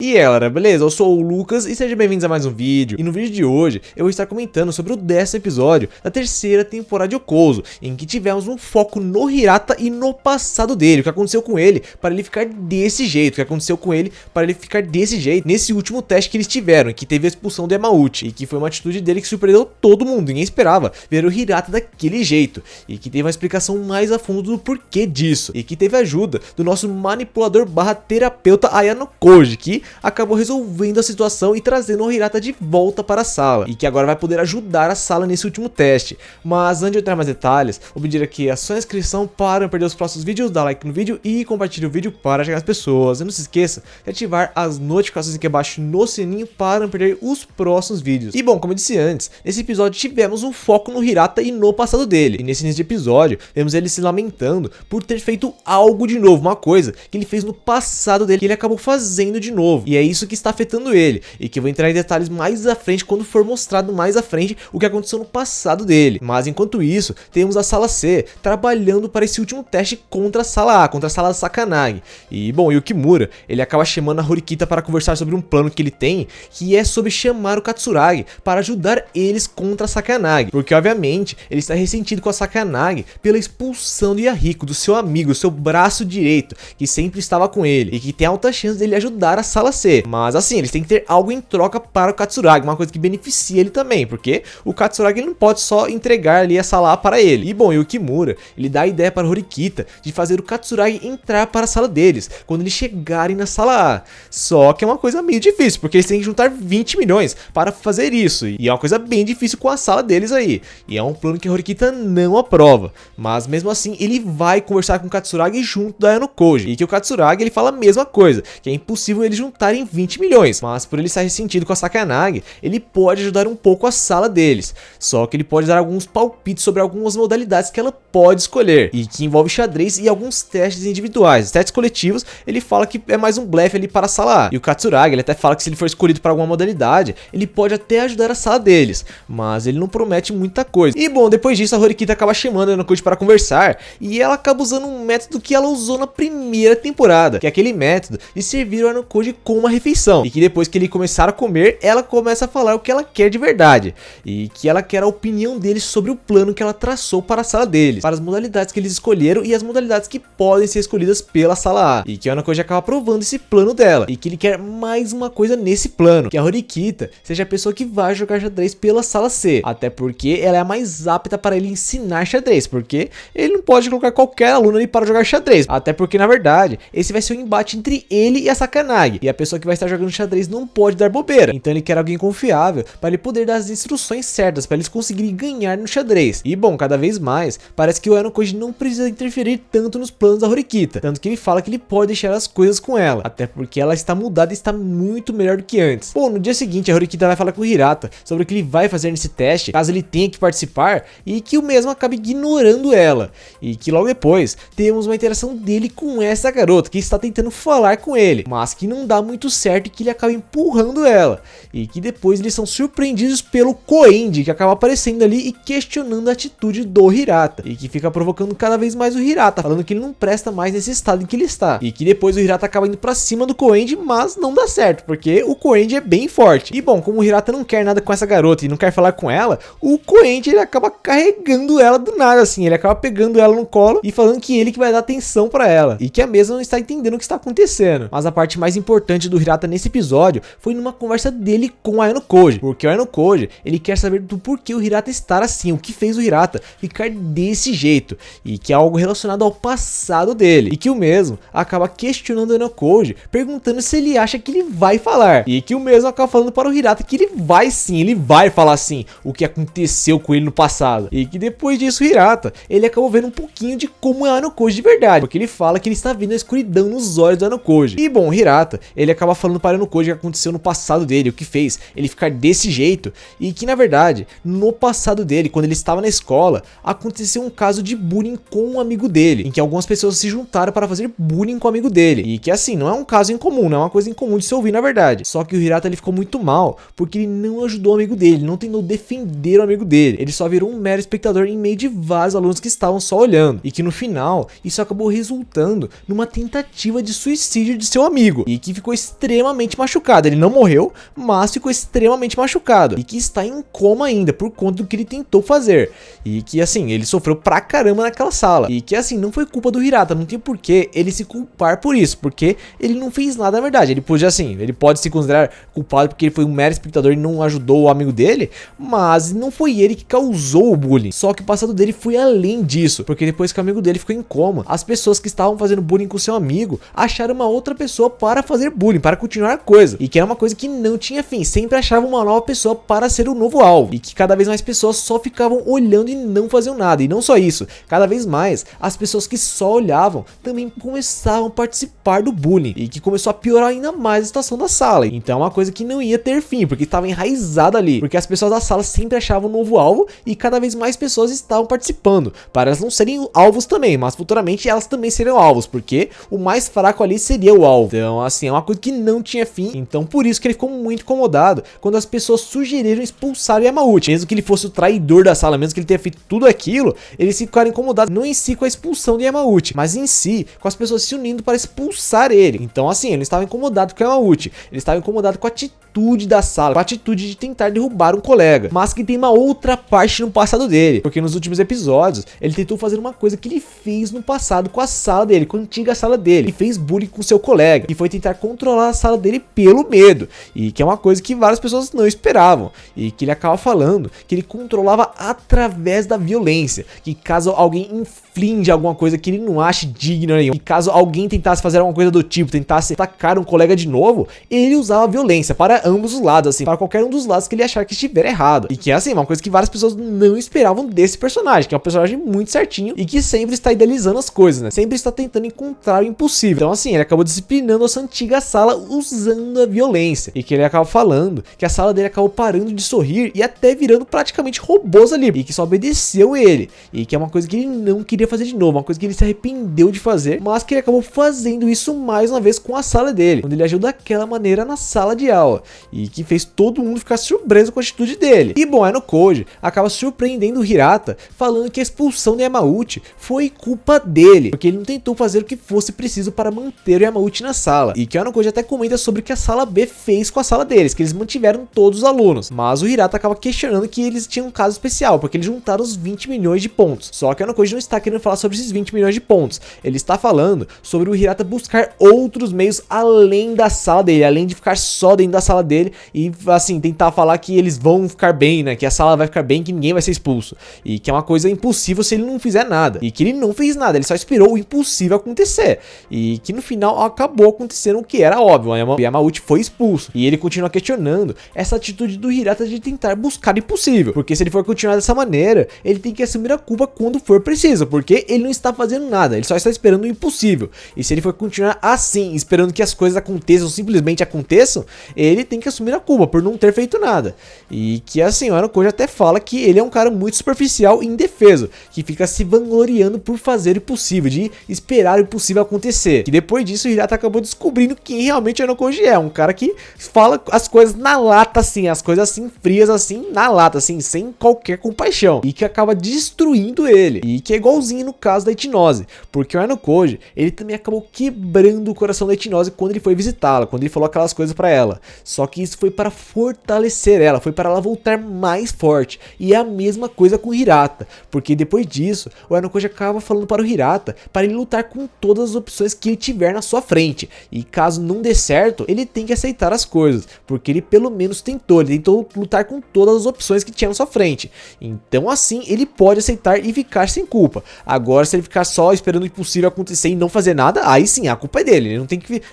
E aí galera, beleza? Eu sou o Lucas e sejam bem-vindos a mais um vídeo. E no vídeo de hoje eu vou estar comentando sobre o 10º episódio da terceira temporada de Yokozo, em que tivemos um foco no Hirata e no passado dele, o que aconteceu com ele para ele ficar desse jeito, o que aconteceu com ele para ele ficar desse jeito nesse último teste que eles tiveram, que teve a expulsão do Yamauchi, e que foi uma atitude dele que surpreendeu todo mundo, ninguém esperava ver o Hirata daquele jeito, e que teve uma explicação mais a fundo do porquê disso, e que teve a ajuda do nosso manipulador barra terapeuta Ayano Koji, que acabou resolvendo a situação e trazendo o Hirata de volta para a sala, e que agora vai poder ajudar a sala nesse último teste. Mas antes de eu entrar mais detalhes, vou pedir aqui a sua inscrição para não perder os próximos vídeos, dá like no vídeo e compartilhe o vídeo para chegar às pessoas. E não se esqueça de ativar as notificações aqui abaixo no sininho para não perder os próximos vídeos. E bom, como eu disse antes, nesse episódio tivemos um foco no Hirata e no passado dele, e nesse início de episódio vemos ele se lamentando por ter feito algo de novo, uma coisa que ele fez no passado dele que ele acabou fazendo de novo, e é isso que está afetando ele, e que eu vou entrar em detalhes mais à frente quando for mostrado mais à frente o que aconteceu no passado dele. Mas enquanto isso, temos a sala C trabalhando para esse último teste contra a sala A, contra a sala Sakanagi. E bom, o Kimura, ele acaba chamando a Horikita para conversar sobre um plano que ele tem, que é sobre chamar o Katsuragi para ajudar eles contra a Sakanagi, porque obviamente ele está ressentido com a Sakanagi pela expulsão do Yahiko, do seu amigo, seu braço direito, que sempre estava com ele, e que tem alta chance dele ajudar a sala C. Mas assim, eles têm que ter algo em troca para o Katsuragi, uma coisa que beneficia ele também, porque o Katsuragi ele não pode só entregar ali a sala A para ele. E bom, e o Kimura, ele dá a ideia para Horikita de fazer o Katsuragi entrar para a sala deles, quando eles chegarem na sala A. Só que é uma coisa meio difícil, porque eles têm que juntar 20 milhões para fazer isso, e é uma coisa bem difícil com a sala deles aí. E é um plano que a Horikita não aprova, mas mesmo assim ele vai conversar com o Katsuragi junto da Ayano Koji, e que o Katsuragi ele fala a mesma coisa, que é impossível eles juntarem 20 milhões, mas por ele estar ressentido com a Sakanagi, ele pode ajudar um pouco a sala deles, só que ele pode dar alguns palpites sobre algumas modalidades que ela pode escolher, e que envolve xadrez e alguns testes individuais. Os testes coletivos, ele fala que é mais um blefe ali para a sala A, e o Katsuragi, ele até fala que se ele for escolhido para alguma modalidade, ele pode até ajudar a sala deles, mas ele não promete muita coisa. E bom, depois disso a Horikita acaba chamando a Ayano Koji para conversar, e ela acaba usando um método que ela usou na primeira temporada, que é aquele método de servir o Ayano Koji com uma refeição, e que depois que ele começar a comer, ela começa a falar o que ela quer de verdade, e que ela quer a opinião deles sobre o plano que ela traçou para a sala deles, para as modalidades que eles escolheram e as modalidades que podem ser escolhidas pela sala A, e que a Ayano Koji acaba aprovando esse plano dela, e que ele quer mais uma coisa nesse plano, que a Horikita seja a pessoa que vai jogar xadrez pela sala C, até porque ela é a mais apta para ele ensinar xadrez, porque ele não pode colocar qualquer aluno ali para jogar xadrez, até porque na verdade esse vai ser um embate entre ele e a Sakanagi, e a pessoa que vai estar jogando xadrez não pode dar bobeira, então ele quer alguém confiável para ele poder dar as instruções certas para eles conseguirem ganhar no xadrez. E bom, cada vez mais parece que o Ayano Koji não precisa interferir tanto nos planos da Horikita, tanto que ele fala que ele pode deixar as coisas com ela, até porque ela está mudada e está muito melhor do que antes. Bom, no dia seguinte a Horikita vai falar com o Hirata sobre o que ele vai fazer nesse teste, caso ele tenha que participar, e que o mesmo acabe ignorando ela, e que logo depois temos uma interação dele com essa garota que está tentando falar com ele, mas que não dá muito certo e que ele acaba empurrando ela, e que depois eles são surpreendidos pelo Koenji, que acaba aparecendo ali e questionando a atitude do Hirata, e que fica provocando cada vez mais o Hirata, falando que ele não presta mais nesse estado em que ele está, e que depois o Hirata acaba indo pra cima do Koenji, mas não dá certo, porque o Koenji é bem forte. E bom, como o Hirata não quer nada com essa garota e não quer falar com ela, o Koenji ele acaba carregando ela do nada, assim, ele acaba pegando ela no colo e falando que ele que vai dar atenção pra ela, e que a mesma não está entendendo o que está acontecendo. Mas a parte mais importante do Hirata nesse episódio foi numa conversa dele com o Ayano Koji, porque o Ayano Koji, ele quer saber do porquê o Hirata estar assim, o que fez o Hirata ficar desse jeito, e que é algo relacionado ao passado dele, e que o mesmo acaba questionando o Ayano Koji, perguntando se ele acha que ele vai falar, e que o mesmo acaba falando para o Hirata que ele vai sim, ele vai falar sim o que aconteceu com ele no passado, e que depois disso o Hirata, ele acabou vendo um pouquinho de como é o Ayano Koji de verdade, porque ele fala que ele está vendo a escuridão nos olhos do Ayano Koji. E bom, o Hirata, ele acaba falando para o Ayano Koji o que aconteceu no passado dele, o que fez ele ficar desse jeito, e que na verdade, no passado dele, quando ele estava na escola, aconteceu um caso de bullying com um amigo dele, em que algumas pessoas se juntaram para fazer bullying com o amigo dele, e que assim, não é um caso incomum, não é uma coisa incomum de se ouvir na verdade, só que o Hirata ele ficou muito mal, porque ele não ajudou o amigo dele, não tentou defender o amigo dele, ele só virou um mero espectador em meio de vários alunos que estavam só olhando, e que no final, isso acabou resultando numa tentativa de suicídio de seu amigo, e que ficou ficou extremamente machucado. Ele não morreu, mas ficou extremamente machucado. E que está em coma ainda, por conta do que ele tentou fazer. E que assim, ele sofreu pra caramba naquela sala. E que assim, não foi culpa do Hirata, não tem porquê ele se culpar por isso, porque ele não fez nada na verdade. Ele pode assim, ele pode se considerar culpado porque ele foi um mero espectador e não ajudou o amigo dele, mas não foi ele que causou o bullying. Só que o passado dele foi além disso, porque depois que o amigo dele ficou em coma, as pessoas que estavam fazendo bullying com seu amigo acharam uma outra pessoa para fazer bullying, para continuar a coisa. E que era uma coisa que não tinha fim, sempre achavam uma nova pessoa para ser o novo alvo. E que cada vez mais pessoas só ficavam olhando e não faziam nada. E não só isso, cada vez mais as pessoas que só olhavam também começavam a participar do bullying, e que começou a piorar ainda mais a situação da sala. Então é uma coisa que não ia ter fim, porque estava enraizada ali, porque as pessoas da sala sempre achavam um novo alvo e cada vez mais pessoas estavam participando, para elas não serem alvos também, mas futuramente elas também seriam alvos, porque o mais fraco ali seria o alvo. Então assim, é uma coisa que não tinha fim. Então por isso que ele ficou muito incomodado quando as pessoas sugeriram expulsar o Yamauchi, mesmo que ele fosse o traidor da sala, mesmo que ele tenha feito tudo aquilo, eles ficaram incomodados não em si com a expulsão do Yamauchi, mas em si com as pessoas se unindo para expulsar ele. Então assim, ele estava incomodado com o Yamauchi, ele estava incomodado com a atitude da sala, com a atitude de tentar derrubar um colega, mas que tem uma outra parte no passado dele, porque nos últimos episódios ele tentou fazer uma coisa que ele fez no passado com a sala dele, com a antiga sala dele. Ele fez bullying com seu colega e foi tentar controlar a sala dele pelo medo, e que é uma coisa que várias pessoas não esperavam, e que ele acaba falando que ele controlava através da violência, que caso alguém infringe alguma coisa que ele não ache digna nenhum, e caso alguém tentasse fazer alguma coisa do tipo, tentasse atacar um colega de novo, ele usava violência para ambos os lados, assim, para qualquer um dos lados que ele achar que estiver errado. E que é assim, uma coisa que várias pessoas não esperavam desse personagem, que é um personagem muito certinho e que sempre está idealizando as coisas, né? Sempre está tentando encontrar o impossível. Então assim, ele acabou disciplinando essa antiga sala usando a violência, e que ele acaba falando que a sala dele acabou parando de sorrir e até virando praticamente robôs ali, e que só obedeceu ele, e que é uma coisa que ele não queria fazer de novo, uma coisa que ele se arrependeu de fazer, mas que ele acabou fazendo isso mais uma vez com a sala dele, quando ele agiu daquela maneira na sala de aula, e que fez todo mundo ficar surpreso com a atitude dele. E bom, no Koji acaba surpreendendo o Hirata, falando que a expulsão do Yamauchi foi culpa dele, porque ele não tentou fazer o que fosse preciso para manter o Yamauchi na sala, e que o Koji até comenta sobre o que a sala B fez com a sala deles, que eles mantiveram todos os alunos, mas o Hirata acaba questionando que eles tinham um caso especial, porque eles juntaram os 20 milhões de pontos. Só que o Koji não está querendo falar sobre esses 20 milhões de pontos, ele está falando sobre o Hirata buscar outros meios além da sala dele, além de ficar só dentro da sala dele e assim, tentar falar que eles vão ficar bem, né, que a sala vai ficar bem, que ninguém vai ser expulso, e que é uma coisa impossível se ele não fizer nada, e que ele não fez nada, ele só esperou o impossível acontecer, e que no final acabou acontecendo o que era óbvio, o Yamauchi foi expulso, e ele continua questionando essa atitude do Hirata de tentar buscar o impossível, porque se ele for continuar dessa maneira, ele tem que assumir a culpa quando for preciso, porque ele não está fazendo nada, ele só está esperando o impossível, e se ele for continuar assim, esperando que as coisas aconteçam ou simplesmente aconteçam, ele tem que assumir a culpa por não ter feito nada. E que assim, o Koji até fala que ele é um cara muito superficial e indefeso, que fica se vangloriando por fazer o impossível, de esperar o impossível acontecer. Que depois disso o Hirata acabou descobrindo quem realmente o Koji é, um cara que fala as coisas na lata assim, as coisas assim frias assim, na lata assim, sem qualquer compaixão, e que acaba destruindo ele, e que é igualzinho no caso da Ichnose, porque o Koji, ele também acabou quebrando o coração da Ichnose quando ele foi visitá-la, quando ele falou aquelas coisas pra ela, só que isso foi para fortalecer ela, foi para ela voltar mais forte, e é a mesma coisa com o Hirata, porque depois disso, o Koji acaba falando para o Hirata, para ele lutar com todas as opções que ele tiver na sua frente, e caso não dê certo, ele tem que aceitar as coisas, porque ele pelo menos tentou, ele tentou lutar com todas as opções que tinha na sua frente, então assim, ele pode aceitar e ficar sem culpa. Agora, se ele ficar só esperando o impossível acontecer e não fazer nada, aí sim, a culpa é dele, ele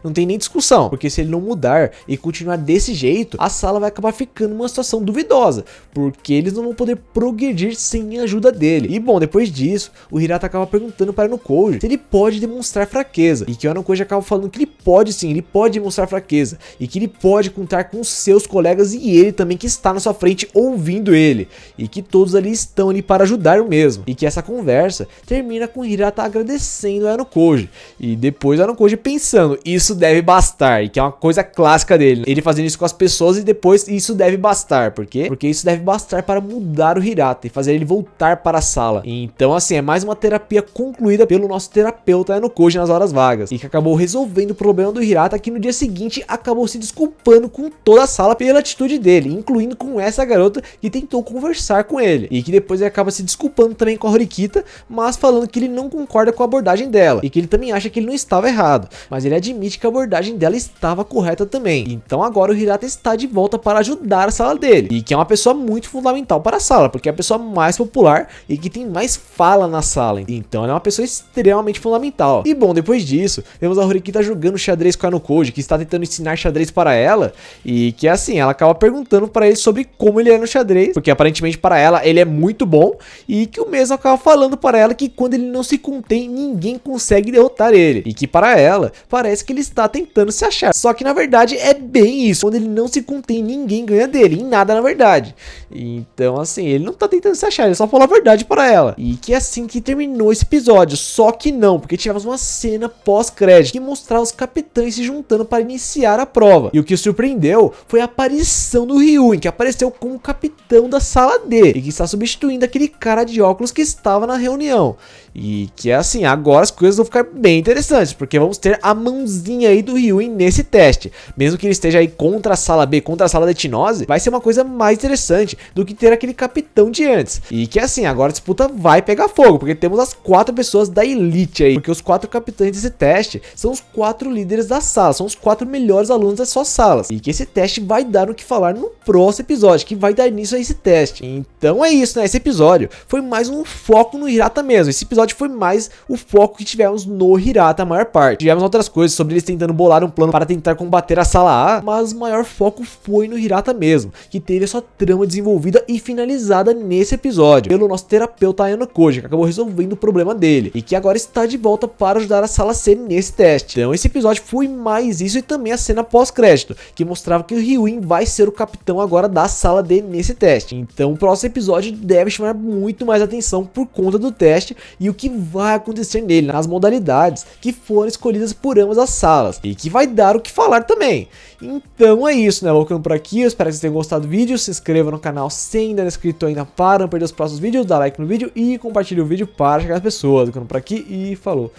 não tem nem discussão, porque se ele não mudar e continuar desse jeito, a sala vai acabar ficando numa situação duvidosa, porque eles não vão poder progredir sem a ajuda dele. E bom, depois disso, o Hirata acaba perguntando para o Koji se ele pode demonstrar fraqueza, e que o Koji acaba falando que ele pode sim, ele pode demonstrar fraqueza, e que ele pode contar com seus colegas e ele também que está na sua frente ouvindo ele, e que todos ali estão ali para ajudar o mesmo, e que essa conversa termina com o Hirata agradecendo a Koji, e depois o Koji pensando, isso deve bastar, e que é uma coisa clássica dele, ele fazendo isso com as pessoas e depois isso deve bastar, por quê? Porque isso deve bastar para mudar o Hirata e fazer ele voltar para a sala. Então assim, é mais uma terapia concluída pelo nosso terapeuta Koji nas horas vagas, e que acabou resolvendo o problema do Hirata Hirata, que no dia seguinte acabou se desculpando com toda a sala pela atitude dele, incluindo com essa garota que tentou conversar com ele, e que depois ele acaba se desculpando também com a Horikita, mas falando que ele não concorda com a abordagem dela, e que ele também acha que ele não estava errado, mas ele admite que a abordagem dela estava correta também. Então agora o Hirata está de volta para ajudar a sala dele, e que é uma pessoa muito fundamental para a sala, porque é a pessoa mais popular e que tem mais fala na sala, então ela é uma pessoa extremamente fundamental. E bom, depois disso, vemos a Horikita jogando xadrez com a Anokoji, que está tentando ensinar xadrez para ela, e que assim, ela acaba perguntando para ele sobre como ele é no xadrez, porque aparentemente para ela ele é muito bom, e que o mesmo acaba falando para ela que quando ele não se contém, ninguém consegue derrotar ele, e que para ela, parece que ele está tentando se achar, só que na verdade é bem isso, quando ele não se contém, ninguém ganha dele, em nada na verdade. Então assim, ele não tá tentando se achar, ele só falou a verdade para ela, e que é assim que terminou esse episódio, só que não, porque tivemos uma cena pós-crédito que mostrava os capitães se juntando para iniciar a prova, e o que surpreendeu foi a aparição do Ryuin, que apareceu como capitão da sala D, e que está substituindo aquele cara de óculos que estava na reunião. E que é assim, agora as coisas vão ficar bem interessantes, porque vamos ter a mãozinha aí do Ryuin nesse teste. Mesmo que ele esteja aí contra a sala B, contra a sala da Etinose, vai ser uma coisa mais interessante do que ter aquele capitão de antes. E que assim, agora a disputa vai pegar fogo, porque temos as 4 pessoas da elite aí, porque os 4 capitães desse teste são os 4 líderes da sala, são os 4 melhores alunos das suas salas. E que esse teste vai dar o que falar no próximo episódio, que vai dar início a esse teste. Então é isso, né? Esse episódio foi mais um foco no Hirata mesmo. Esse episódio foi mais o foco que tivemos no Hirata a maior parte. Tivemos outras coisas sobre eles tentando bolar um plano para tentar combater a sala A, mas o maior foco foi no Hirata mesmo, que teve a sua trama desenvolvida e finalizada nesse episódio pelo nosso terapeuta Anokoji, que acabou resolvendo o problema dele, e que agora está de volta para ajudar a sala C nesse teste. Então esse episódio foi mais isso, e também a cena pós-crédito, que mostrava que o Ryuin vai ser o capitão agora da sala D nesse teste. Então o próximo episódio deve chamar muito mais atenção por conta do teste e o que vai acontecer nele, nas modalidades que foram escolhidas por ambas as salas, e que vai dar o que falar também. Então é isso, né? Vou ficando por aqui, eu espero que vocês tenham gostado do vídeo, se inscreva no canal se ainda não é inscrito ainda para não perder os próximos vídeos, dá like no vídeo e compartilhe o vídeo para chegar às pessoas. Vou ficando por aqui e falou!